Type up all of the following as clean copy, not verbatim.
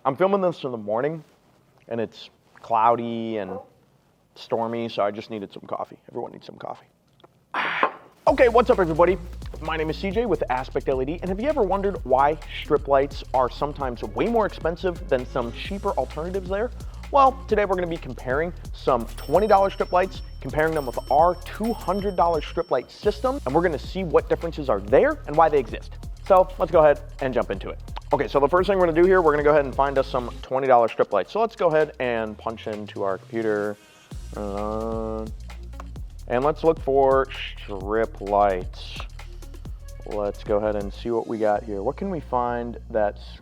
I'm filming this in the morning, and it's cloudy and stormy, so I just needed some coffee. Everyone needs some coffee. Okay, what's up everybody? My name is CJ with aspectLED, and have you ever wondered why strip lights are sometimes way more expensive than some cheaper alternatives there? Well, today we're gonna be comparing some $20 strip lights, comparing them with our $200 strip light system, and we're gonna see what differences are there and why they exist. So let's go ahead and jump into it. Okay, so the first thing we're gonna do here, we're gonna go ahead and find us some $20 strip lights. So let's go ahead and punch into our computer. And let's look for strip lights. Let's go ahead and see what we got here. What can we find that's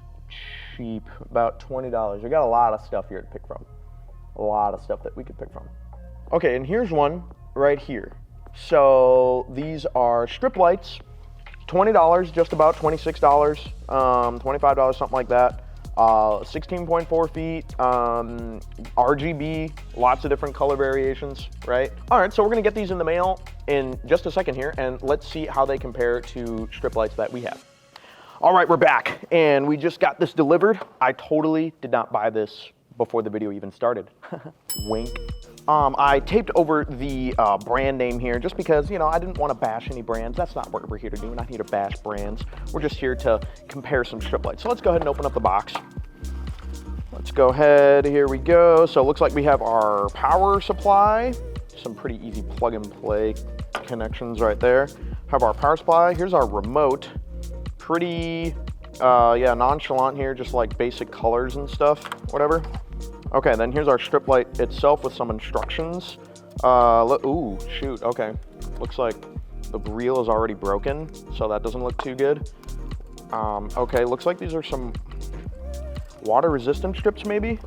cheap? About $20. We got a lot of stuff here to pick from. A lot of stuff that we could pick from. Okay, and here's one right here. So these are strip lights, $20, just about $26, $25, something like that. 16.4 feet, RGB, lots of different color variations, right? All right, so we're gonna get these in the mail in just a second here, and let's see how they compare to strip lights that we have. All right, we're back, and we just got this delivered. I totally did not buy this before the video even started. Wink. I taped over the brand name here just because, you know, I didn't want to bash any brands. That's not what we're here to do. We're not here to bash brands. We're just here to compare some strip lights. So let's go ahead and open up the box. Let's go ahead, here we go. So it looks like we have our power supply. Some pretty easy plug and play connections right there. Have our power supply. Here's our remote. Pretty, yeah, nonchalant here, just like basic colors and stuff, whatever. Okay, then here's our strip light itself with some instructions. Ooh, shoot, okay. Looks like the reel is already broken, so that doesn't look too good. Okay, looks like these are some water resistant strips maybe.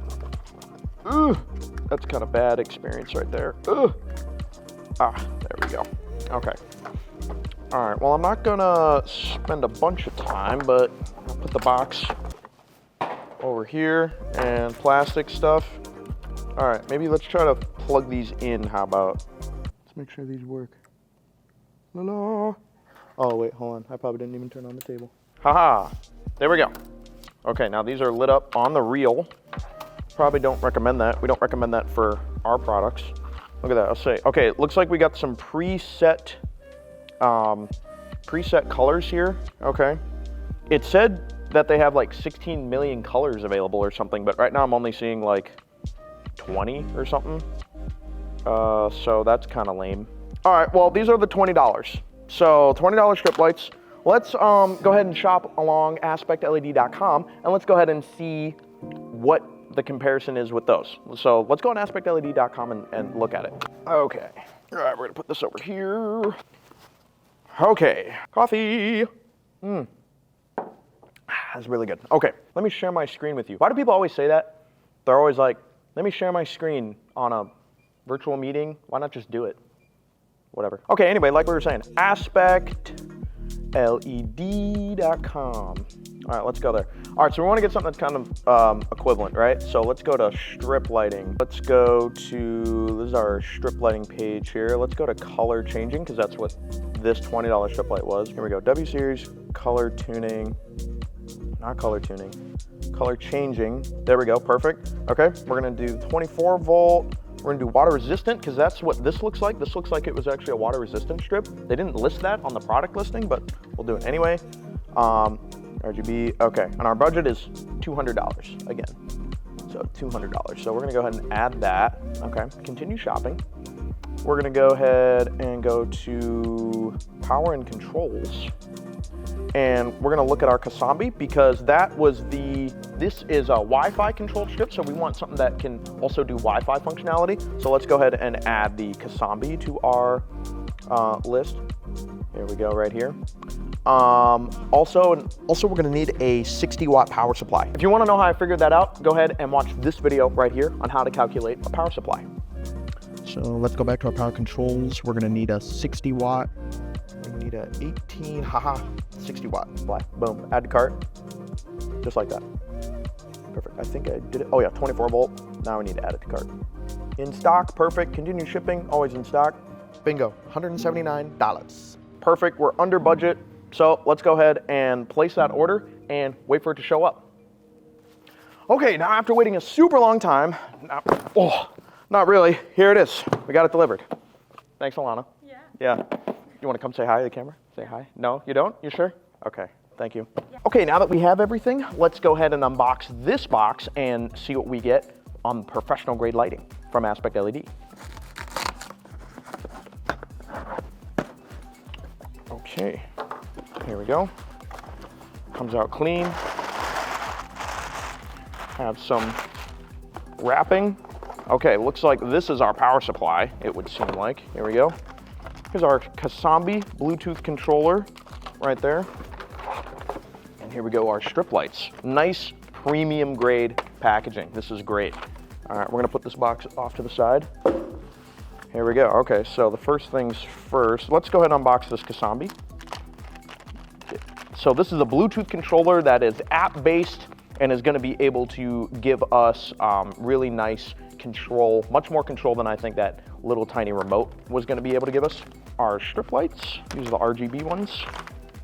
Ooh, that's kind of bad experience right there. Ooh. Ah, there we go. Okay. All right, well, I'm not gonna spend a bunch of time, but I'll put the box over here and plastic stuff. All right, maybe let's try to plug these in. How about? Let's make sure these work. La la. Oh wait, hold on. I probably didn't even turn on the table. Haha, there we go. Okay, now these are lit up on the reel. Probably don't recommend that. We don't recommend that for our products. Look at that, I'll say. Okay, it looks like we got some preset colors here. Okay. It said that they have like 16 million colors available or something, but right now I'm only seeing like 20 or something. So that's kind of lame. All right, well, these are the $20. So $20 strip lights. Let's go ahead and shop along aspectled.com, and let's go ahead and see what the comparison is with those. So let's go on aspectled.com and look at it. Okay. All right, we're gonna put this over here. Okay, coffee. That's really good. Okay, let me share my screen with you. Why do people always say that? They're always like, let me share my screen on a virtual meeting. Why not just do it? Whatever. Okay, anyway, like we were saying, aspectled.com. All right, let's go there. All right, so we want to get something that's kind of equivalent, right? So let's go to strip lighting. Let's go to, this is our strip lighting page here. Let's go to color changing, because that's what this $20 strip light was. Here we go, W series, color tuning, not color tuning, color changing. There we go, perfect. Okay, we're gonna do 24 volt. We're gonna do water resistant, because that's what this looks like. This looks like it was actually a water resistant strip. They didn't list that on the product listing, but we'll do it anyway. RGB, okay, and our budget is $200 again. So $200, so we're gonna go ahead and add that. Okay, continue shopping. We're gonna go ahead and go to power and controls. And we're gonna look at our casambi, because that was this is a Wi-Fi controlled strip, so we want something that can also do Wi-Fi functionality. So let's go ahead and add the casambi to our list. Here we go, right here. Also we're gonna need a 60-watt power supply. If you wanna know how I figured that out, go ahead and watch this video right here on how to calculate a power supply. So let's go back to our power controls. We're gonna need a 60-watt. We need a 60-watt supply. Boom, add to cart, just like that. Perfect, I think I did it. Oh yeah, 24 volt. Now we need to add it to cart. In stock, perfect, continue shipping, always in stock. Bingo, $179. Perfect, we're under budget. So let's go ahead and place that order and wait for it to show up. Okay, now after waiting a super long time, not really, here it is. We got it delivered. Thanks, Alana. Yeah. Yeah. You want to come say hi to the camera? Say hi? No, you don't? You sure? Okay, thank you. Yeah. Okay, now that we have everything, let's go ahead and unbox this box and see what we get on professional grade lighting from aspectLED. Okay, here we go. Comes out clean. Have some wrapping. Okay, looks like this is our power supply, it would seem like. Here we go. Here's our Casambi Bluetooth controller right there. And here we go, our strip lights. Nice premium grade packaging. This is great. All right, we're gonna put this box off to the side. Here we go. Okay, so the first things first, let's go ahead and unbox this Casambi. So this is a Bluetooth controller that is app-based and is gonna be able to give us really nice control, much more control than I think that little tiny remote was gonna be able to give us. Our strip lights, these are the RGB ones.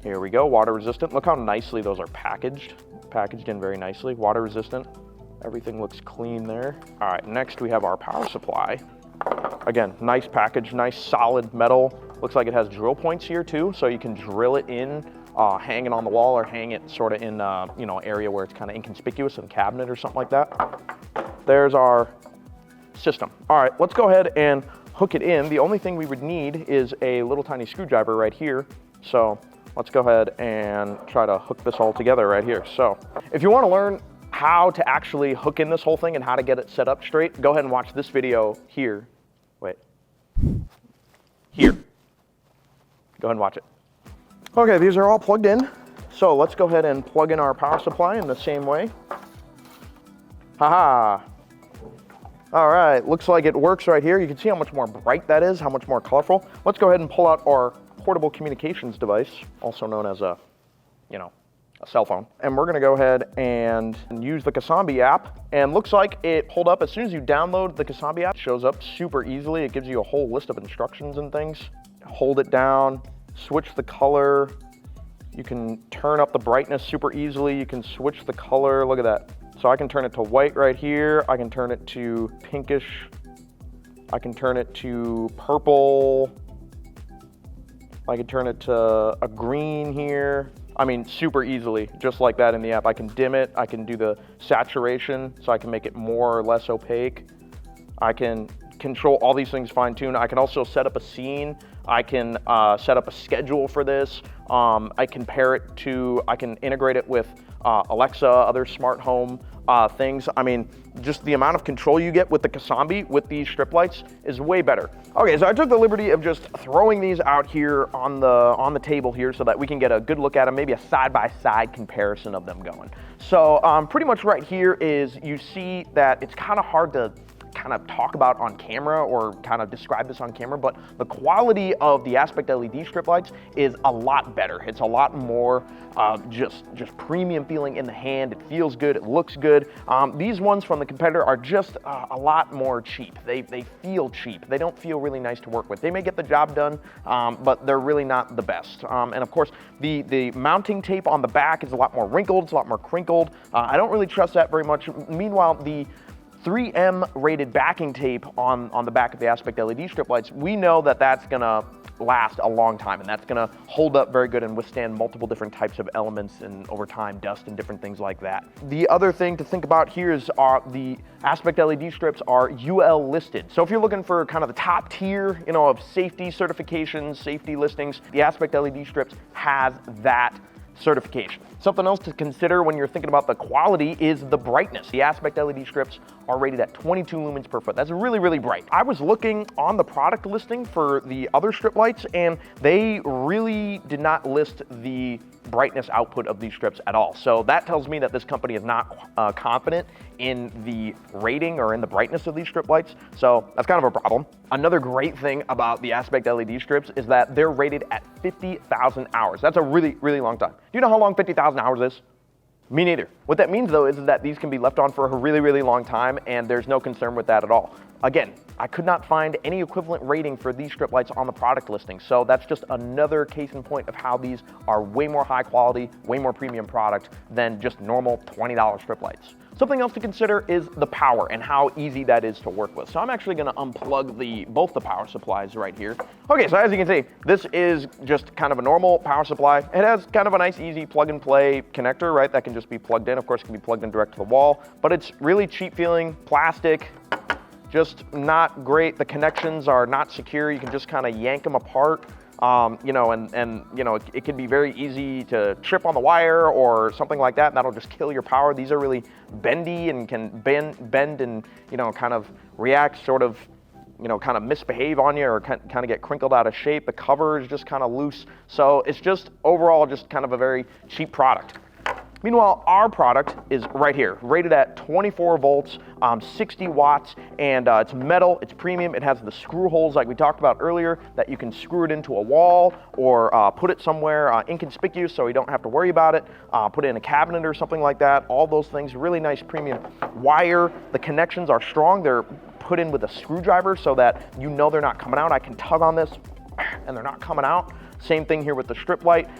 Here we go, water resistant. Look how nicely those are packaged in very nicely. Water resistant, everything looks clean there. All right, next we have our power supply. Again, nice package, nice solid metal. Looks like it has drill points here too, so you can drill it in, hang it on the wall or hang it sort of in area where it's kind of inconspicuous in a cabinet or something like that. There's our system. All right, let's go ahead and hook it in. The only thing we would need is a little tiny screwdriver right here. So let's go ahead and try to hook this all together right here. So if you want to learn how to actually hook in this whole thing and how to get it set up straight, go ahead and watch this video here. Wait, here. Go ahead and watch it. Okay, these are all plugged in. So let's go ahead and plug in our power supply in the same way. Haha. All right, looks like it works right here. You can see how much more bright that is, how much more colorful. Let's go ahead and pull out our portable communications device, also known as a cell phone. And we're gonna go ahead and use the Casambi app. And looks like it pulled up as soon as you download the Casambi app, it shows up super easily. It gives you a whole list of instructions and things. Hold it down, switch the color. You can turn up the brightness super easily. You can switch the color, look at that. So I can turn it to white right here. I can turn it to pinkish. I can turn it to purple. I can turn it to a green here. I mean, super easily, just like that in the app. I can dim it. I can do the saturation, so I can make it more or less opaque. I can control all these things fine-tune. I can also set up a scene. I can set up a schedule for this. I can integrate it with Alexa, other smart home things. I mean, just the amount of control you get with the Casambi with these strip lights is way better. Okay, so I took the liberty of just throwing these out here on the table here so that we can get a good look at them, maybe a side-by-side comparison of them going. So pretty much right here is, you see that it's kind of hard to kind of talk about on camera or kind of describe this on camera, but the quality of the aspectLED strip lights is a lot better. It's a lot more just premium feeling in the hand. It feels good, it looks good. These ones from the competitor are just a lot more cheap. They feel cheap. They don't feel really nice to work with. They may get the job done, but they're really not the best. And of course, the mounting tape on the back is a lot more wrinkled, it's a lot more crinkled. I don't really trust that very much. Meanwhile, the 3M rated backing tape on the back of the aspectLED strip lights, we know that that's gonna last a long time, and that's gonna hold up very good and withstand multiple different types of elements and over time, dust and different things like that. The other thing to think about here is the aspectLED strips are UL listed. So if you're looking for kind of the top tier, of safety certifications, safety listings, the aspectLED strips has that certification. Something else to consider when you're thinking about the quality is the brightness. The aspectLED strips are rated at 22 lumens per foot. That's really, really bright. I was looking on the product listing for the other strip lights, and they really did not list the brightness output of these strips at all. So that tells me that this company is not confident in the rating or in the brightness of these strip lights. So that's kind of a problem. Another great thing about the aspectLED strips is that they're rated at 50,000 hours. That's a really, really long time. Do you know how long 50,000 hours is? Me neither. What that means though is that these can be left on for a really, really long time, and there's no concern with that at all. Again, I could not find any equivalent rating for these strip lights on the product listing. So that's just another case in point of how these are way more high quality, way more premium product than just normal $20 strip lights. Something else to consider is the power and how easy that is to work with. So I'm actually gonna unplug both the power supplies right here. Okay, so as you can see, this is just kind of a normal power supply. It has kind of a nice, easy plug and play connector, right? That can just be plugged in. Of course, it can be plugged in direct to the wall, but it's really cheap feeling, plastic, just not great. The connections are not secure. You can just kind of yank them apart. You know, and you know, it can be very easy to trip on the wire or something like that, and that'll just kill your power. These are really bendy and can bend and, you know, kind of react, sort of, you know, kind of misbehave on you or kind of get crinkled out of shape. The cover is just kind of loose. So it's just overall just kind of a very cheap product. Meanwhile, our product is right here, rated at 24 volts, 60 watts, and it's metal, it's premium. It has the screw holes like we talked about earlier that you can screw it into a wall or put it somewhere inconspicuous so you don't have to worry about it. Put it in a cabinet or something like that. All those things, really nice premium wire. The connections are strong. They're put in with a screwdriver so that you know they're not coming out. I can tug on this and they're not coming out. Same thing here with the strip light,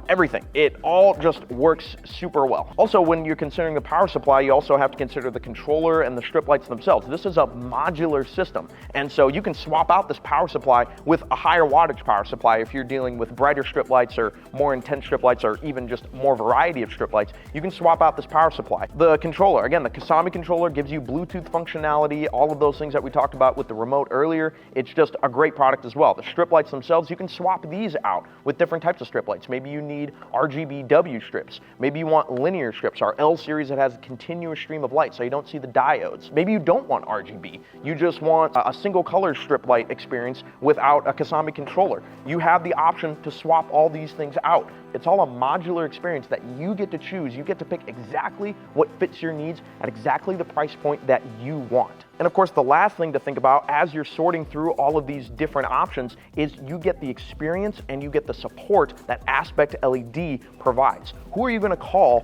everything. It all just works super well. Also, when you're considering the power supply, you also have to consider the controller and the strip lights themselves. This is a modular system, and so you can swap out this power supply with a higher wattage power supply if you're dealing with brighter strip lights or more intense strip lights or even just more variety of strip lights. You can swap out this power supply. The controller, again, the Casambi controller gives you Bluetooth functionality, all of those things that we talked about with the remote earlier. It's just a great product as well. The strip lights themselves, you can swap these out with different types of strip lights. Maybe you need RGBW strips. Maybe you want linear strips, our L series that has a continuous stream of light so you don't see the diodes. Maybe you don't want RGB. You just want a single color strip light experience without a Casambi controller. You have the option to swap all these things out. It's all a modular experience that you get to choose. You get to pick exactly what fits your needs at exactly the price point that you want. And of course, the last thing to think about as you're sorting through all of these different options is you get the experience and you get the support that aspectLED provides. Who are you going to call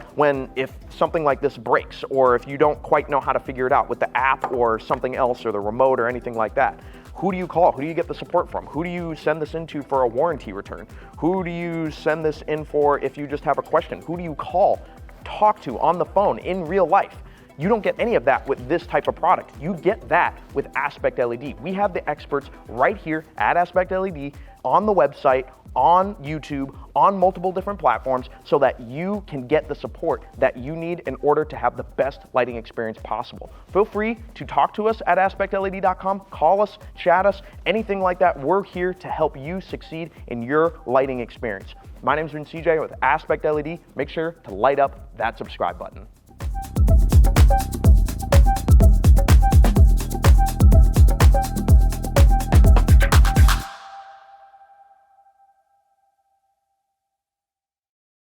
if something like this breaks, or if you don't quite know how to figure it out with the app or something else or the remote or anything like that? Who do you call? Who do you get the support from? Who do you send this into for a warranty return? Who do you send this in for if you just have a question? Who do you call, talk to on the phone in real life? You don't get any of that with this type of product. You get that with aspectLED. We have the experts right here at aspectLED on the website, on YouTube, on multiple different platforms so that you can get the support that you need in order to have the best lighting experience possible. Feel free to talk to us at aspectled.com, call us, chat us, anything like that. We're here to help you succeed in your lighting experience. My name's been CJ with aspectLED. Make sure to light up that subscribe button.